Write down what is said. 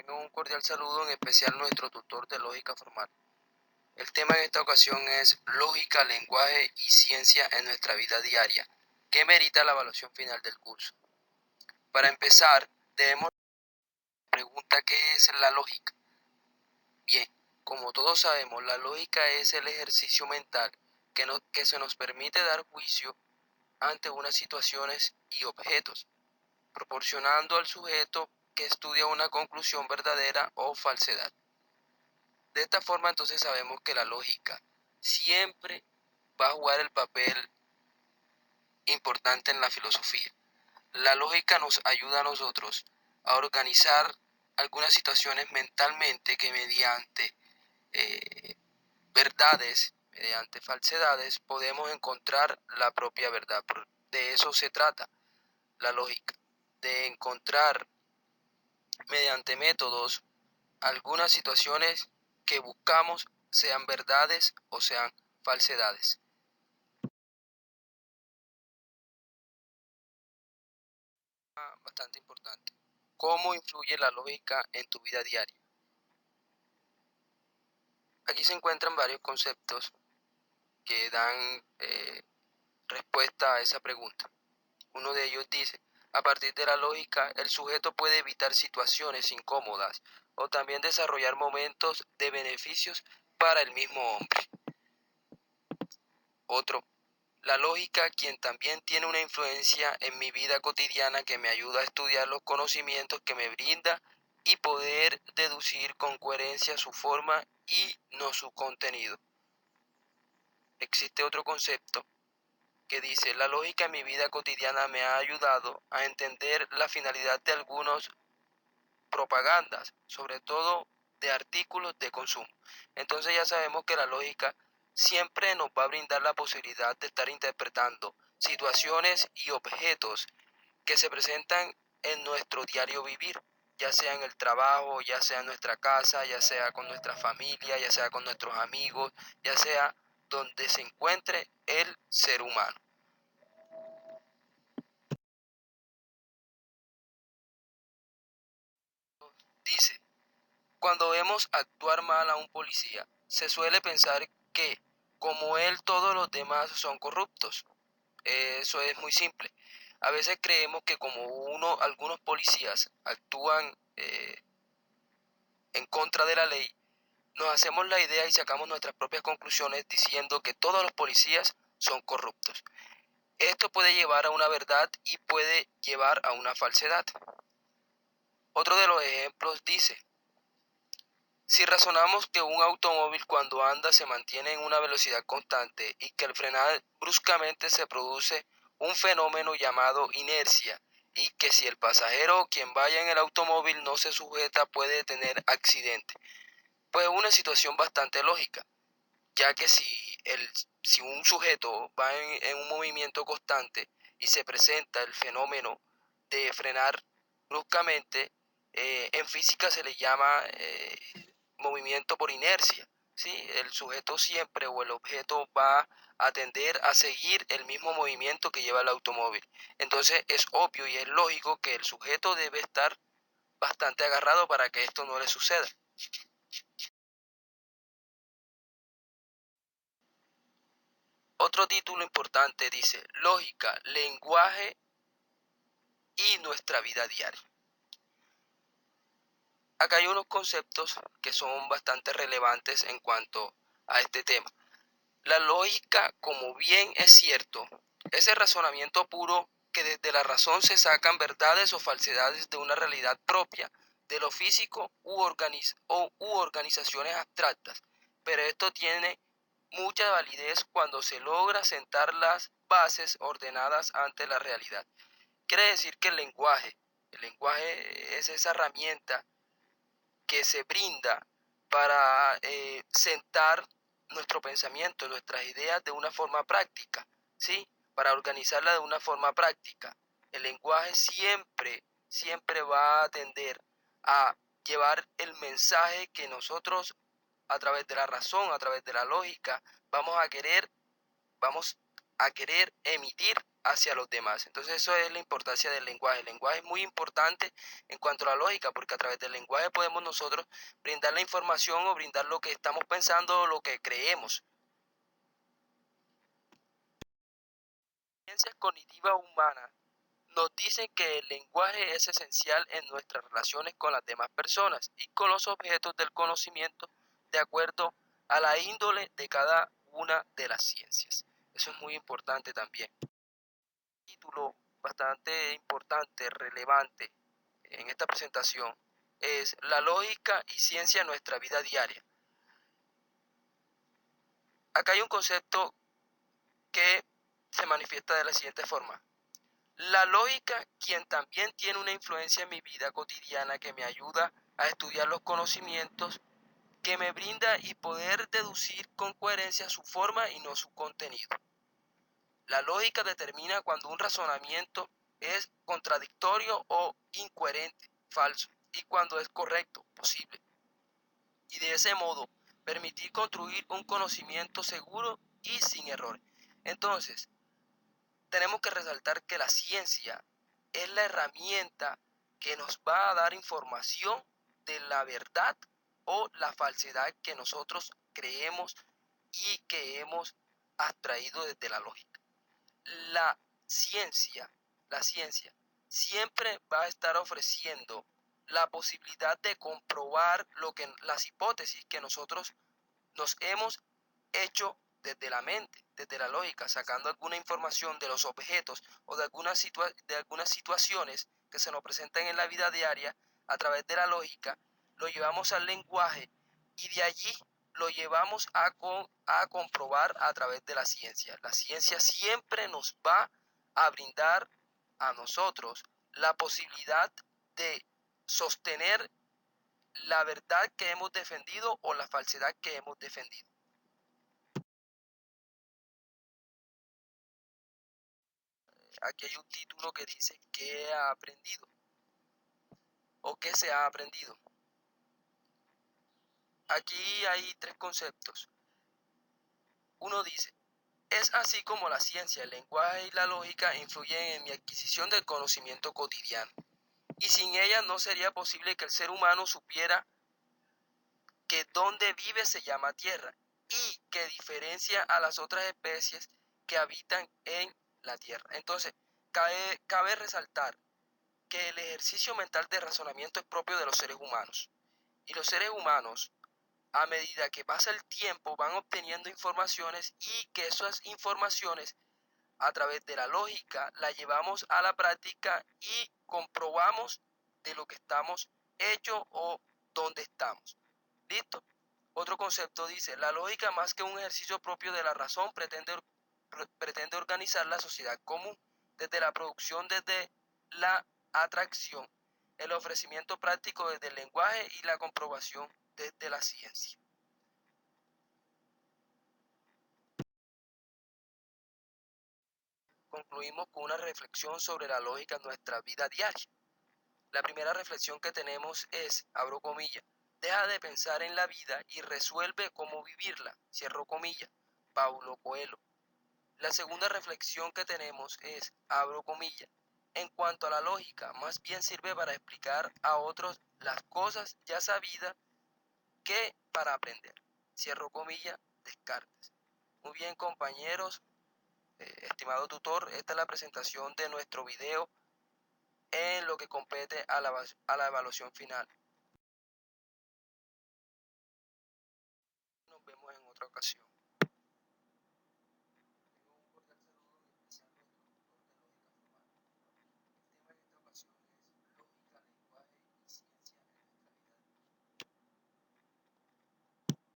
Tengan un cordial saludo, en especial nuestro tutor de lógica formal. El tema en esta ocasión es lógica, lenguaje y ciencia en nuestra vida diaria, que merita la evaluación final del curso. Para empezar, debemos preguntar qué es la lógica. Bien, como todos sabemos, la lógica es el ejercicio mental que se nos permite dar juicio ante unas situaciones y objetos, proporcionando al sujeto que estudia una conclusión verdadera o falsedad. De esta forma entonces sabemos que la lógica siempre va a jugar el papel importante en la filosofía. La lógica nos ayuda a nosotros a organizar algunas situaciones mentalmente que mediante verdades, mediante falsedades, podemos encontrar la propia verdad. De eso se trata la lógica, de encontrar mediante métodos algunas situaciones que buscamos, sean verdades o sean falsedades. Bastante importante. ¿Cómo influye la lógica en tu vida diaria? Aquí se encuentran varios conceptos que dan respuesta a esa pregunta. Uno de ellos dice, a partir de la lógica, el sujeto puede evitar situaciones incómodas o también desarrollar momentos de beneficios para el mismo hombre. Otro, la lógica, quien también tiene una influencia en mi vida cotidiana que me ayuda a estudiar los conocimientos que me brinda y poder deducir con coherencia su forma y no su contenido. Existe otro concepto que dice, la lógica en mi vida cotidiana me ha ayudado a entender la finalidad de algunas propagandas, sobre todo de artículos de consumo. Entonces ya sabemos que la lógica siempre nos va a brindar la posibilidad de estar interpretando situaciones y objetos que se presentan en nuestro diario vivir, ya sea en el trabajo, ya sea en nuestra casa, ya sea con nuestra familia, ya sea con nuestros amigos, ya sea donde se encuentre el ser humano. Dice, cuando vemos actuar mal a un policía, se suele pensar que, como él, todos los demás son corruptos. Eso es muy simple. A veces creemos que como algunos policías actúan en contra de la ley, nos hacemos la idea y sacamos nuestras propias conclusiones diciendo que todos los policías son corruptos. Esto puede llevar a una verdad y puede llevar a una falsedad. Otro de los ejemplos dice, si razonamos que un automóvil cuando anda se mantiene en una velocidad constante y que al frenar bruscamente se produce un fenómeno llamado inercia y que si el pasajero o quien vaya en el automóvil no se sujeta puede tener accidente, pues una situación bastante lógica, ya que si un sujeto va en un movimiento constante y se presenta el fenómeno de frenar bruscamente, en física se le llama movimiento por inercia, ¿sí? El sujeto siempre o el objeto va a tender a seguir el mismo movimiento que lleva el automóvil. Entonces es obvio y es lógico que el sujeto debe estar bastante agarrado para que esto no le suceda. Otro título importante dice, lógica, lenguaje y nuestra vida diaria. Acá hay unos conceptos que son bastante relevantes en cuanto a este tema. La lógica, como bien es cierto, es el razonamiento puro que desde la razón se sacan verdades o falsedades de una realidad propia, de lo físico u organizaciones abstractas. Pero esto tiene mucha validez cuando se logra sentar las bases ordenadas ante la realidad. Quiere decir que el lenguaje es esa herramienta que se brinda para sentar nuestro pensamiento, nuestras ideas de una forma práctica, ¿sí? Para organizarla de una forma práctica. El lenguaje siempre va a tender a llevar el mensaje que nosotros a través de la razón, a través de la lógica, vamos a querer emitir hacia los demás. Entonces eso es la importancia del lenguaje. El lenguaje es muy importante en cuanto a la lógica, porque a través del lenguaje podemos nosotros brindar la información o brindar lo que estamos pensando o lo que creemos. Las ciencias cognitivas humanas nos dicen que el lenguaje es esencial en nuestras relaciones con las demás personas y con los objetos del conocimiento de acuerdo a la índole de cada una de las ciencias. Eso es muy importante también. Título bastante importante, relevante en esta presentación es la lógica y ciencia en nuestra vida diaria. Acá hay un concepto que se manifiesta de la siguiente forma. La lógica, quien también tiene una influencia en mi vida cotidiana que me ayuda a estudiar los conocimientos que me brinda y poder deducir con coherencia su forma y no su contenido. La lógica determina cuando un razonamiento es contradictorio o incoherente, falso, y cuando es correcto, posible. Y de ese modo, permitir construir un conocimiento seguro y sin errores. Entonces, tenemos que resaltar que la ciencia es la herramienta que nos va a dar información de la verdad o la falsedad que nosotros creemos y que hemos abstraído desde la lógica. La ciencia, la ciencia siempre va a estar ofreciendo la posibilidad de comprobar las hipótesis que nosotros nos hemos hecho desde la mente, desde la lógica, sacando alguna información de los objetos o de algunas situaciones que se nos presentan en la vida diaria a través de la lógica, lo llevamos al lenguaje y de allí lo llevamos a comprobar a través de la ciencia. La ciencia siempre nos va a brindar a nosotros la posibilidad de sostener la verdad que hemos defendido o la falsedad que hemos defendido. Aquí hay un título que dice ¿qué ha aprendido? ¿O qué se ha aprendido? Aquí hay tres conceptos. Uno dice, es así como la ciencia, el lenguaje y la lógica influyen en mi adquisición del conocimiento cotidiano. Y sin ellas no sería posible que el ser humano supiera que donde vive se llama tierra y que diferencia a las otras especies que habitan en la tierra. Entonces, cabe resaltar que el ejercicio mental de razonamiento es propio de los seres humanos. Y los seres humanos, a medida que pasa el tiempo, van obteniendo informaciones y que esas informaciones, a través de la lógica, la llevamos a la práctica y comprobamos de lo que estamos hechos o dónde estamos. ¿Listo? Otro concepto dice, la lógica más que un ejercicio propio de la razón pretende organizar la sociedad común, desde la producción, desde la atracción, el ofrecimiento práctico desde el lenguaje y la comprobación desde la ciencia. Concluimos con una reflexión sobre la lógica en nuestra vida diaria. La primera reflexión que tenemos es, abro comillas, deja de pensar en la vida y resuelve cómo vivirla, cierro comillas, Paulo Coelho. La segunda reflexión que tenemos es, abro comillas, en cuanto a la lógica, más bien sirve para explicar a otros las cosas ya sabidas que para aprender. Cierro comillas, Descartes. Muy bien, compañeros, estimado tutor, esta es la presentación de nuestro video en lo que compete a la evaluación final. Nos vemos en otra ocasión.